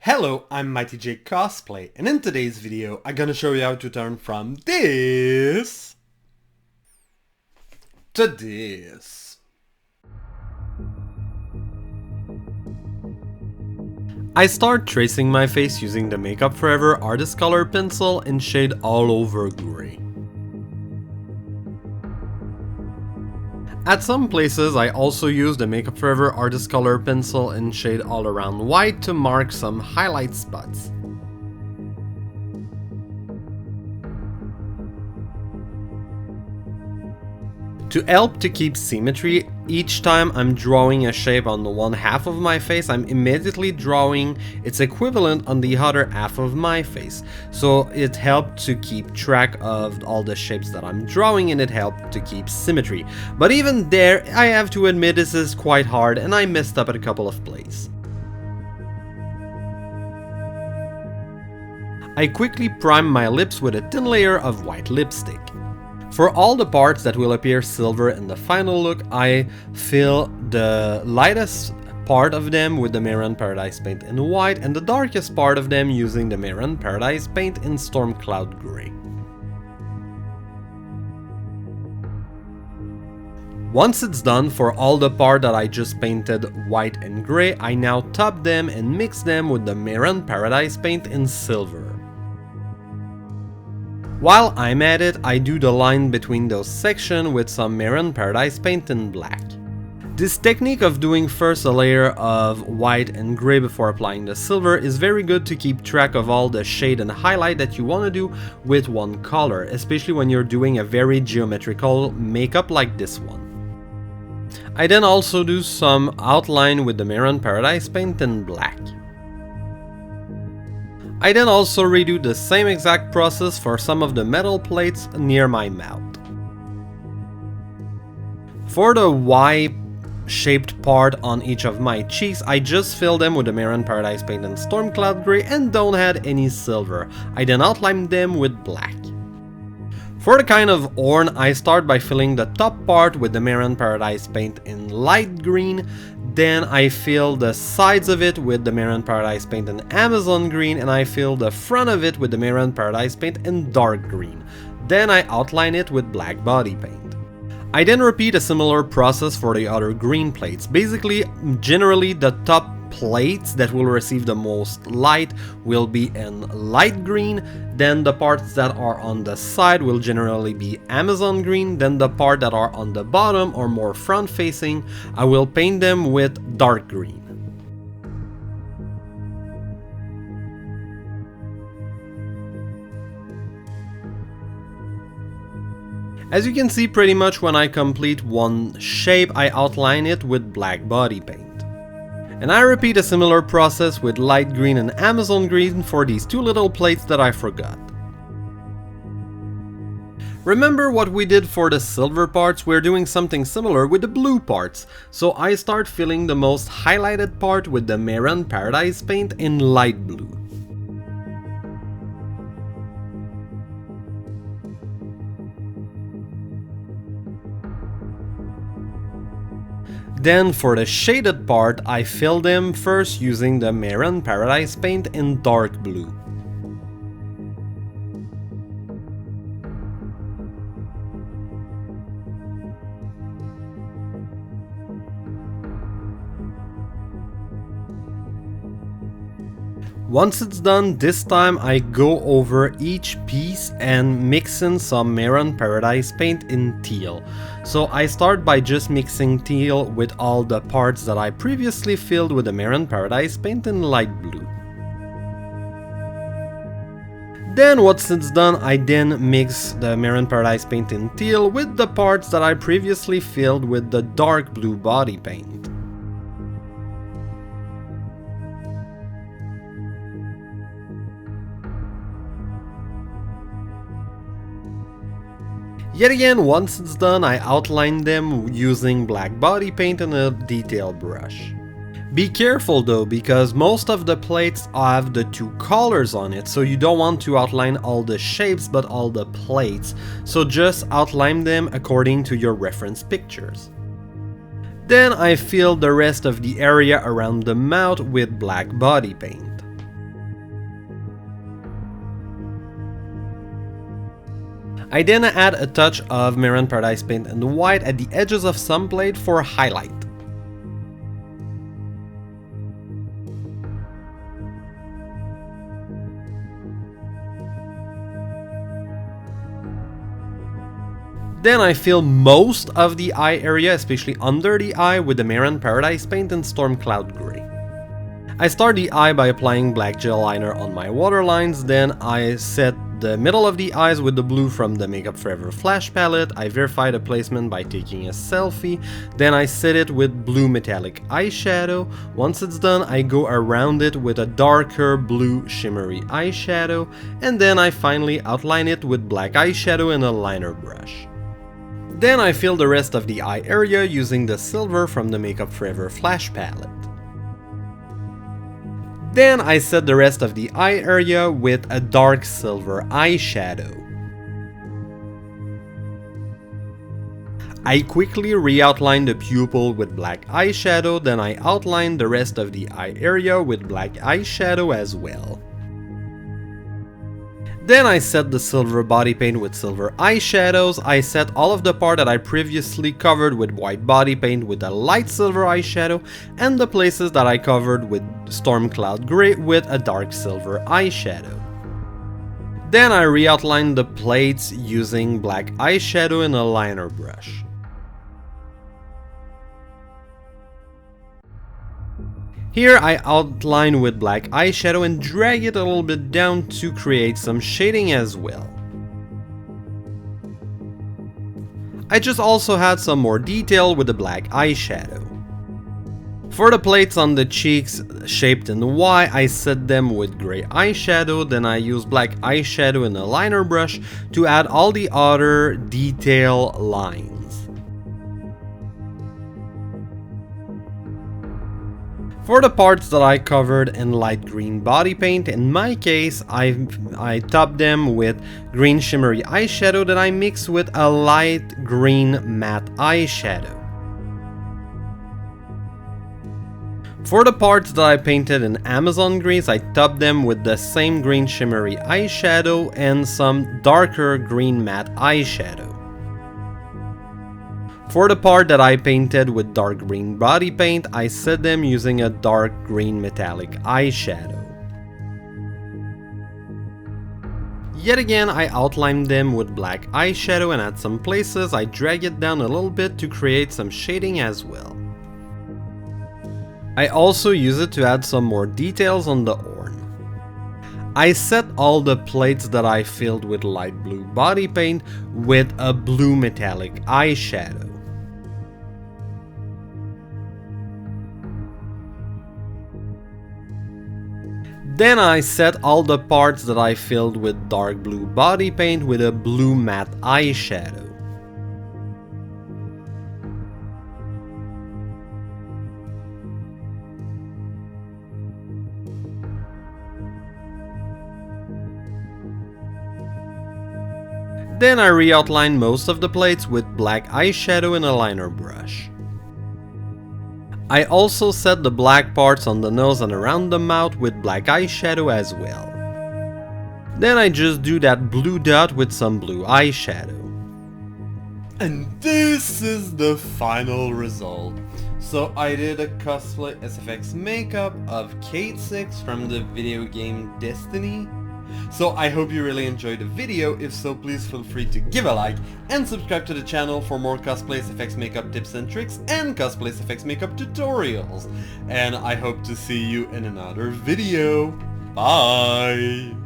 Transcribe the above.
Hello, I'm Mighty J Cosplay, and in today's video I'm gonna show you how to turn from this to this. I start tracing my face using the Makeup Forever Artist Color Pencil in shade All Over Gray. At some places I also use the Makeup Forever Artist Color Pencil in shade All Around White to mark some highlight spots. To help to keep symmetry, each time I'm drawing a shape on the one half of my face, I'm immediately drawing its equivalent on the other half of my face. So it helped to keep track of all the shapes that I'm drawing, and it helped to keep symmetry. But even there, I have to admit this is quite hard and I messed up at a couple of places. I quickly prime my lips with a thin layer of white lipstick. For all the parts that will appear silver in the final look, I fill the lightest part of them with the Miren Paradise Paint in white and the darkest part of them using the Miren Paradise Paint in Storm Cloud Gray. Once it's done for all the part that I just painted white and gray, I now top them and mix them with the Miren Paradise Paint in silver. While I'm at it, I do the line between those sections with some Miren Paradise Paint in black. This technique of doing first a layer of white and gray before applying the silver is very good to keep track of all the shade and highlight that you want to do with one color, especially when you're doing a very geometrical makeup like this one. I then also do some outline with the Miren Paradise Paint in black. I then also redo the same exact process for some of the metal plates near my mouth. For the Y-shaped part on each of my cheeks, I just fill them with the Miren Paradise Paint in Storm Cloud Gray and don't add any silver. I then outline them with black. For the kind of horn, I start by filling the top part with the Miren Paradise Paint in light green, then I fill the sides of it with the Miren Paradise Paint in Amazon green, and I fill the front of it with the Miren Paradise Paint in dark green. Then I outline it with black body paint. I then repeat a similar process for the other green plates. Basically, generally the top plates that will receive the most light will be in light green, then the parts that are on the side will generally be Amazon green, then the part that are on the bottom or more front facing, I will paint them with dark green. As you can see, pretty much when I complete one shape, I outline it with black body paint. And I repeat a similar process with light green and Amazon green for these two little plates that I forgot. Remember what we did for the silver parts? We're doing something similar with the blue parts. So I start filling the most highlighted part with the Miren Paradise Paint in light blue. Then for the shaded part, I fill them first using the Miren Paradise Paint in dark blue. Once it's done, this time I go over each piece and mix in some Miren Paradise Paint in teal. So I start by just mixing teal with all the parts that I previously filled with the Miren Paradise Paint in light blue. Then once it's done, I then mix the Miren Paradise Paint in teal with the parts that I previously filled with the dark blue body paint. Yet again, once it's done, I outline them using black body paint and a detail brush. Be careful though, because most of the plates have the two colors on it, so you don't want to outline all the shapes but all the plates, so just outline them according to your reference pictures. Then I fill the rest of the area around the mouth with black body paint. I then add a touch of Miren Paradise Paint and white at the edges of some plate for highlight. Then I fill most of the eye area, especially under the eye, with the Miren Paradise Paint and Storm Cloud Grey. I start the eye by applying black gel liner on my waterlines, then I set the middle of the eyes with the blue from the Makeup Forever Flash palette. I verify the placement by taking a selfie, then I set it with blue metallic eyeshadow. Once it's done, I go around it with a darker blue shimmery eyeshadow, and then I finally outline it with black eyeshadow and a liner brush. Then I fill the rest of the eye area using the silver from the Makeup Forever Flash palette. Then I set the rest of the eye area with a dark silver eyeshadow. I quickly re-outline the pupil with black eyeshadow, then I outline the rest of the eye area with black eyeshadow as well. Then I set the silver body paint with silver eyeshadows. I set all of the part that I previously covered with white body paint with a light silver eyeshadow, and the places that I covered with Storm Cloud Grey with a dark silver eyeshadow. Then I re-outline the plates using black eyeshadow and a liner brush. Here I outline with black eyeshadow and drag it a little bit down to create some shading as well. I just also had some more detail with the black eyeshadow. For the plates on the cheeks shaped in Y, I set them with grey eyeshadow, then I use black eyeshadow and a liner brush to add all the other detail lines. For the parts that I covered in light green body paint, in my case, I topped them with green shimmery eyeshadow that I mixed with a light green matte eyeshadow. For the parts that I painted in Amazon grease, I topped them with the same green shimmery eyeshadow and some darker green matte eyeshadow. For the part that I painted with dark green body paint, I set them using a dark green metallic eyeshadow. Yet again, I outlined them with black eyeshadow, and at some places I drag it down a little bit to create some shading as well. I also use it to add some more details on the horn. I set all the plates that I filled with light blue body paint with a blue metallic eyeshadow. Then I set all the parts that I filled with dark blue body paint with a blue matte eyeshadow. Then I re-outline most of the plates with black eyeshadow and a liner brush. I also set the black parts on the nose and around the mouth with black eyeshadow as well. Then I just do that blue dot with some blue eyeshadow. And this is the final result. So I did a cosplay SFX makeup of Cayde-6 from the video game Destiny. So I hope you really enjoyed the video. If so, please feel free to give a like and subscribe to the channel for more cosplay SFX makeup tips and tricks and cosplay SFX makeup tutorials. And I hope to see you in another video. Bye!